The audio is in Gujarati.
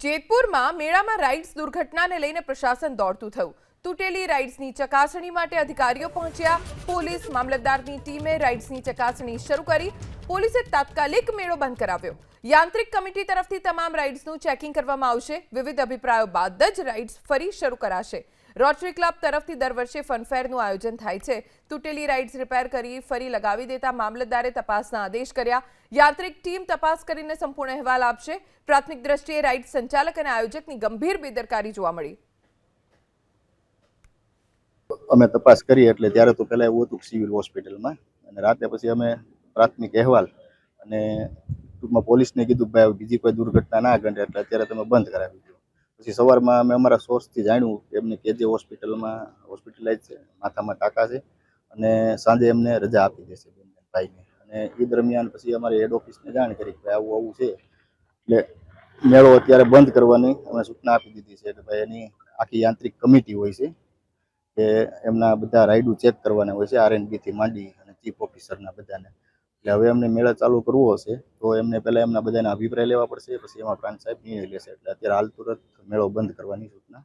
જેતપુરમાં મેળામાં રાઇડ્સ દુર્ઘટનાને લઈને પ્રશાસન દોડતું થયું। તૂટેલી રાઇડ્સની ચકાસણી માટે અધિકારીઓ પહોંચ્યા। પોલીસ મામલતદારની ટીમે રાઇડ્સની ચકાસણી શરૂ કરી। પોલીસે તાત્કાલિક મેળો બંધ કરાવ્યો। યાંત્રિક કમિટી તરફથી તમામ રાઇડ્સનું ચેકિંગ કરવામાં આવશે। વિવિધ અભિપ્રાયો બાદ જ રાઇડ્સ ફરી શરૂ કરાશે। રોટરી ક્લબ તરફથી દર વર્ષે ફનફેરનું આયોજન થાય છે। તૂટેલી રાઇડ્સ રિપેર કરી ફરી લગાવી દેતા મામલતદારે તપાસના આદેશ કર્યા। યાંત્રિક ટીમ તપાસ કરીને સંપૂર્ણ અહેવાલ આપશે। પ્રાથમિક દ્રષ્ટિએ રાઇડ સંચાલક અને આયોજકની ગંભીર બેદરકારી જોવા મળી। અમે તપાસ કરી એટલે ત્યારે તો પહેલા એવું હતું સિવિલ હોસ્પિટલમાં અને રાતે પછી અમે પ્રાથમિક અહેવાલ અને ટૂંકમાં પોલીસને કીધું ભાઈ બીજી કોઈ દુર્ઘટના ના ઘટે એટલે અત્યારે તમે બંધ કરાવી દો। પછી સવારમાં અમે અમારા સોર્સથી જાણ્યું કે એમને કેજે હોસ્પિટલમાં હોસ્પિટલાઇઝ છે, માથામાં ટાંકા છે અને સાંજે એમને રજા આપી દેશે ભાઈને। અને એ દરમિયાન પછી અમારી હેડ ઓફિસને જાણ કરી કે ભાઈ આવું છે એટલે મેળો અત્યારે બંધ કરવાની અમે સૂચના આપી દીધી છે કે ભાઈ એની આખી યાંત્રિક કમિટી હોય છે કે એમના બધા રાઇડો ચેક કરવાના હોય છે, R&Bથી માંડી અને ચીફ ઓફિસરના બધાને। એટલે હવે એમને મેળો ચાલુ કરવો હશે તો એમને પહેલાં એમના બધાના અભિપ્રાય લેવા પડશે, પછી એમાં પ્રાંત સાહેબ નિર્ણય લેશે। એટલે અત્યારે હાલ તુરંત મેળો બંધ કરવાની સૂચના